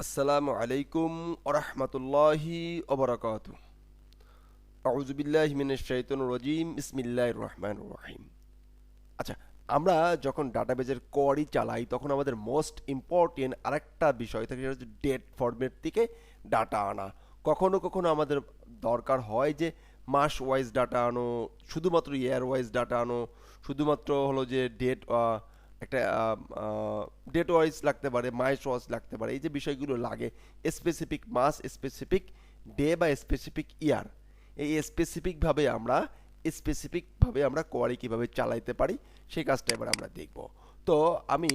আসসালামু আলাইকুম ওরহমতুল্লাহি ওবরাকাতু আউযু বিল্লাহি মিনাশ শাইতানির রাজিম বিসমিল্লাহির রহমানির রহিম। আচ্ছা, আমরা যখন ডাটাবেজের কোয়ারি চালাই তখন আমাদের মোস্ট ইম্পর্টেন্ট আরেকটা বিষয় থাকে, সেটা হচ্ছে ডেট ফরম্যাট থেকে ডাটা আনা। কখনো কখনো আমাদের দরকার হয় যে মাস ওয়াইজ ডাটা আনো, শুধুমাত্র ইয়ার ওয়াইজ ডাটা আনো, শুধুমাত্র হলো যে ডেট একটা ডেট ওয়াইজ লাগতে পারে, মাস ওয়াইজ লাগতে পারে। এই যে বিষয়গুলো লাগে, স্পেসিফিক মাস, স্পেসিফিক ডে বা স্পেসিফিক ইয়ার, এই স্পেসিফিকভাবে আমরা কোয়ারি কীভাবে চালাইতে পারি সেই কাজটা এবার আমরা দেখব। তো আমি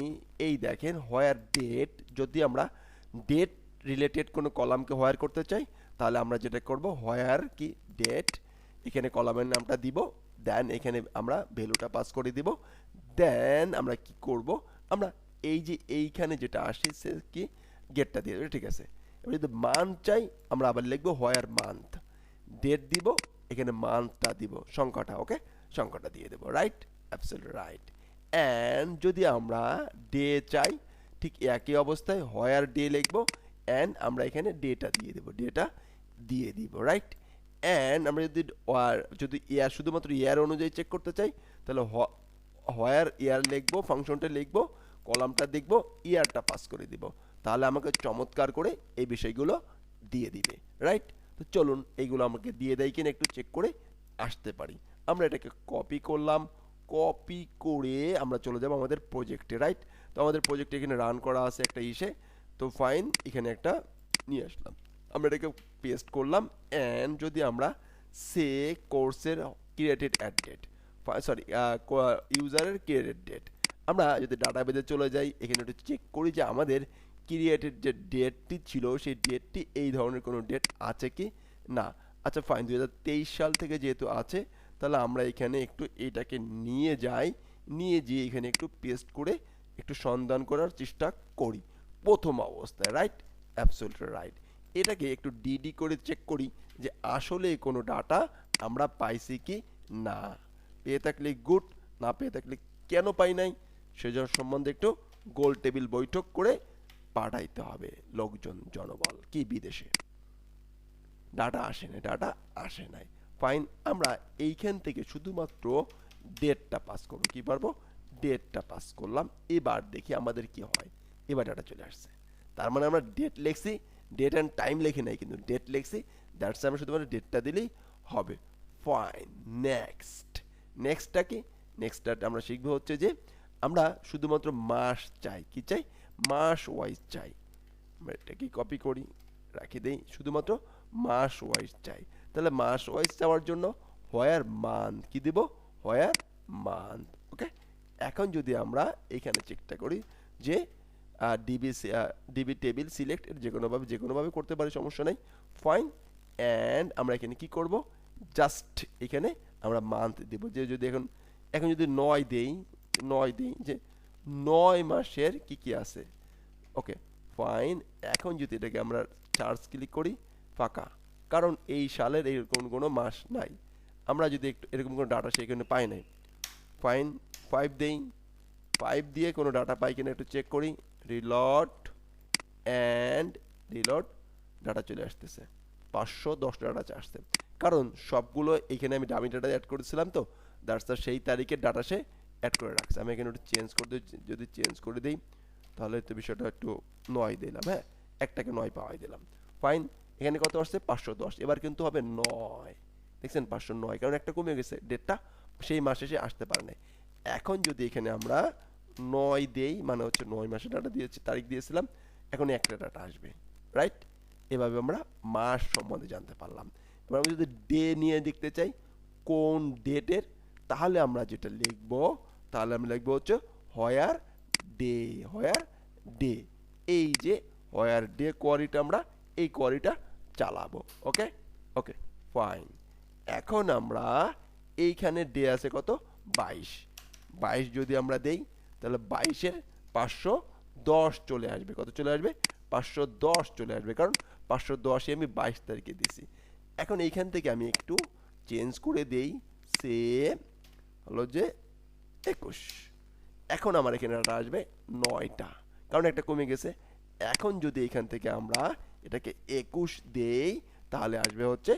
এই দেখেন হোয়ার ডেট, যদি আমরা ডেট রিলেটেড কোনো কলামকে হোয়ার করতে চাই তাহলে আমরা যেটা করব, হোয়ার কি ডেট, এখানে কলামের নামটা দিব, দেন এখানে আমরা ভ্যালুটা পাস করে দিব। দেন আমরা কি করব, আমরা এই যে এইখানে যেটা আসে সে কি গেটটা দিয়ে দেবে, ঠিক আছে। এবার যদি মান্থ চাই আমরা আবার লিখবো হোয়ার মান্থ, ডেট দিব, এখানে মান্থটা দিব, সংখ্যাটা, ওকে, সংখ্যাটা দিয়ে দেবো, রাইট, অ্যাবসলিউটলি রাইট। অ্যান্ড যদি আমরা ডে চাই, ঠিক একই অবস্থায় হোয়ার ডে লিখবো, অ্যান্ড আমরা এখানে ডেটা দিয়ে দেবো, ডেটা দিয়ে দিব, রাইট। অ্যান্ড আমরা যদি ইয়ার, শুধুমাত্র ইয়ার অনুযায়ী চেক করতে চাই তাহলে হোয়ার ইয়ার লিখবো, ফাংশনটা লিখবো, কলামটা দেখবো, ইয়ারটা পাস করে দিব, তাহলে আমাকে চমৎকার করে এই বিষয়গুলো দিয়ে দিবে, রাইট। তো চলুন এইগুলো আমাকে দিয়ে দেয় কিনা একটু চেক করে আসতে পারি। আমরা এটাকে কপি করলাম, কপি করে আমরা চলে যাব আমাদের প্রজেক্টে, রাইট। তো আমাদের প্রজেক্টে এখানে রান করা আছে একটা ইসে, তো ফাইন, এখানে একটা নিয়ে আসলাম, আমরা এটাকে পেস্ট করলাম। অ্যান্ড যদি আমরা সে কোর্সের ক্রিয়েটেড অ্যাট ডেট, সরি ইউজারের ক্রিয়েটেড ডেট, আমরা যদি ডাটাবেজে চলে যাই, এখানে একটু চেক করি যে আমাদের ক্রিয়েটেড যে ডেটটি ছিল সেই ডেটটি এই ধরনের কোনো ডেট আছে কি না। আচ্ছা ফাইন, 2023 সাল থেকে যেহেতু আছে তাহলে আমরা এখানে একটু এটাকে নিয়ে যাই, নিয়ে গিয়ে এখানে একটু পেস্ট করে একটু সন্ধান করার চেষ্টা করি প্রথম অবস্থায়, রাইট, অ্যাবসলিউটলি রাইট। এটাকে একটু ডিডি করে চেক করি যে আসলে কোনো ডাটা আমরা পাইছি কি না। পেয়ে থাকলে গুড, না পেয়ে থাকলে কেন পাই নাই সেজন্য সম্বন্ধে একটু গোল টেবিল বৈঠক করে পাঠাইতে হবে লোকজন, জনবল কি বিদেশে ডাটা আসে না, ডাটা আসে নাই, ফাইন। আমরা এইখান থেকে শুধুমাত্র ডেটটা পাস করবো, কি পারবো, ডেটটা পাস করলাম। এবার দেখি আমাদের কি হয়, এবার ডাটা চলে আসছে, তার মানে আমরা ডেট লিখছি, ডেট অ্যান্ড টাইম লিখি নাই, কিন্তু ডেট লিখছি, দ্যাটস আমরা শুধুমাত্র ডেটটা দিলেই হবে, ফাইন। নেক্সট, নেক্সটটা কি, নেক্সটটা আমরা শিখবো হচ্ছে যে আমরা শুধুমাত্র মাস চাই, কি চাই, মাস ওয়াইজ চাই। আমরা এটাকে কপি করি, রাখি দেই, শুধুমাত্র মাস ওয়াইজ চাই। তাহলে মাস ওয়াইজ চাওয়ার জন্য হোয়ার মান্থ কি দেব, হোয়ার মান্থ, ওকে। এখন যদি আমরা এখানে চেকটা করি যে ডিবি ডিবি টেবিল সিলেক্ট, যে কোনোভাবে করতে পারি, সমস্যা নেই, ফাইন। অ্যান্ড আমরা এখানে কি করব, জাস্ট এখানে আমরা মান্থ দেব, যে যদি এখন যদি 9 দেই, 9 দেই যে 9 মাসের কি কি আছে, ওকে ফাইন। এখন যদি এটাকে আমরা চার্জ ক্লিক করি, ফাঁকা, কারণ এই সালের এরকম কোনো মাস নাই, আমরা যদি একটু এরকম কোনো ডাটা সেখানে পাই নাই, ফাইন। 5 দেই, 5 দিয়ে কোনো ডাটা পাই কিনা একটু চেক করি, রিলোড অ্যান্ড রিলোড, ডাটা চলে আসতেছে 510 ডাটা আসছে, কারণ সবগুলো এখানে আমি ডামি ডাটা অ্যাড করেছিলাম, তো দ্যাটস সেই তারিখের ডাটা সে অ্যাড করে রাখছে। আমি এখানে একটু চেঞ্জ করে দিই, যদি চেঞ্জ করে দিই তাহলে তো বিষয়টা একটু 9 দিলাম, হ্যাঁ, একটাকে 9 পাওয়াই দিলাম, ফাইন। এখানে কত আসছে, 510, এবার কিন্তু হবে 9, দেখছেন 509, কারণ একটা কমে গেছে, ডেটটা সেই মাসে সে আসতে পারে নাই। এখন যদি এখানে আমরা 9 দেই, মানে হচ্ছে 9 মাসে ডাটা দিয়েছি, তারিখ দিয়েছিলাম, এখন একটা ডাটা আসবে, রাইট। এভাবে আমরা মাস সম্বন্ধে জানতে পারলাম। এবার আমি যদি ডে নিয়ে দেখতে চাই কোন ডেটের, তাহলে আমরা যেটা লিখব, তাহলে আমরা লিখবো হচ্ছে হোয়ার ডে, হোয়ার ডে, এই যে হোয়ার ডে কোয়ারিটা আমরা এই কোয়ারিটা চালাবো, ওকে, ওকে ফাইন। এখন আমরা এইখানে ডে আছে কত, 22, 22 যদি আমরা দেই তাহলে 22-এর 510 চলে আসবে, কত চলে আসবে, 510 চলে আসবে, কারণ 510-এ আমি 22 তারিখে দিছি। এখন এইখান থেকে আমি একটু চেঞ্জ করে দেই, সে হলো যে 21, এখন আমার এখানে ডাটা আসবে 9টা, কারণ একটা কমে গেছে, এখন যদি এখান থেকে আমরা এটাকে 21 দেই তাহলে আসবে হচ্ছে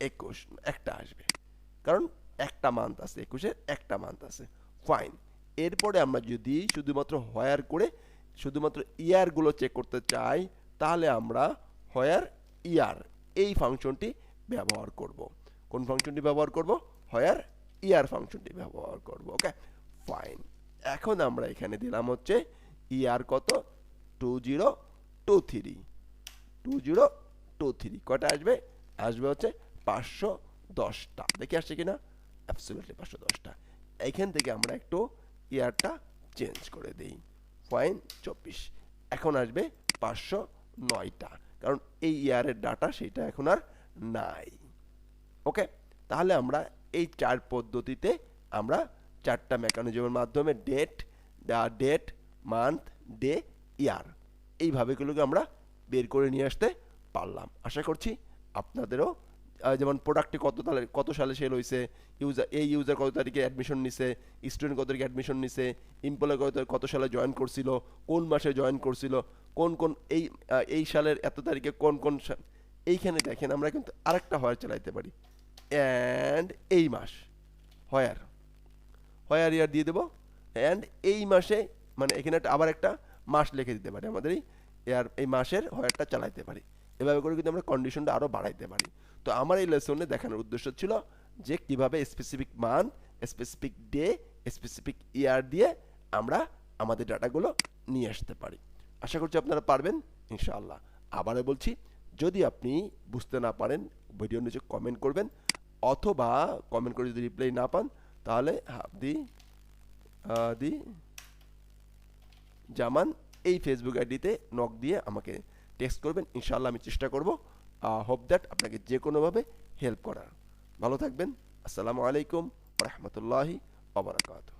21, একটা আসবে, কারণ একটা মান্থ আছে, 21-এর একটা মান্থ আছে। ফাইন। এরপরে আমরা যদি শুধুমাত্র হোয়ার করে শুধুমাত্র ইয়ারগুলো চেক করতে চাই, তাহলে আমরা হোয়ার ইয়ার এই ফাংশনটি ব্যবহার করব। কোন ফাংশনটি ব্যবহার করব? হোয়ার ইয়ার ফাংশনটি ব্যবহার করব। ওকে, ফাইন। এখন আমরা এখানে দিলাম হচ্ছে ইয়ার কত, 2023, 2023 কয়টা আসবে? আসবে হচ্ছে 510টা। দেখে আসছে কিনা? অ্যাবসলিউটলি 510টা। এইখান থেকে আমরা একটু ইয়ারটা চেঞ্জ করে দিই, ফাইন 24। এখন আসবে 509টা, কারণ এই ইয়ারের ডাটা সেটা এখন আর নাই। ওকে, তাহলে আমরা এই 4 পদ্ধতিতে আমরা 4টা মেকানিজমের মাধ্যমে ডেট, মান্থ, ডে, ইয়ার এইভাবেগুলোকে আমরা বের করে নিয়ে আসতে পারলাম। আশা করছি আপনাদেরও, যেমন প্রোডাক্টটি কত সালে সেল হয়েছে, ইউজার কত তারিখে অ্যাডমিশন নিছে, স্টুডেন্ট কত তারিখে অ্যাডমিশন নিছে, এমপ্লয় কত সালে জয়েন করছিল, কোন মাসে জয়েন করছিল, কোন এই সালের এত তারিখে কোন এইখানে দেখেন আমরা কিন্তু আরেকটা হোয়ার চালাইতে পারি, অ্যান্ড এই মাস হোয়ার ইয়ার দিয়ে দেবো, অ্যান্ড এই মাসে মানে এখানে আবার একটা মাস লিখে দিতে পারি, আমাদের এই মাসের হোয়ারটা চালাইতে পারি। এভাবে করে কিন্তু আমরা কন্ডিশনটা আরও বাড়াইতে পারি। তো আমার এই লেসনে দেখানোর উদ্দেশ্য ছিল যে কিভাবে specific month, specific day, specific year দিয়ে আমরা আমাদের ডাটাগুলো নিয়ে আসতে পারি। আশা করছি আপনারা পারবেন ইনশাআল্লাহ। আবারও বলছি, যদি আপনি বুঝতে না পারেন ভিডিওর নিচে কমেন্ট করবেন, অথবা কমেন্ট করে যদি রিপ্লাই না পান তাহলে দি জামান এই ফেসবুক আইডিতে নক দিয়ে আমাকে টেক্সট করবেন। ইনশাআল্লাহ আমি চেষ্টা করব হোপ দ্যাট আপনাকে যে কোনোভাবে হেল্প করার। ভালো থাকবেন। আসসালামু আলাইকুম ওয়া রাহমাতুল্লাহি ওয়া বারাকাতুহু।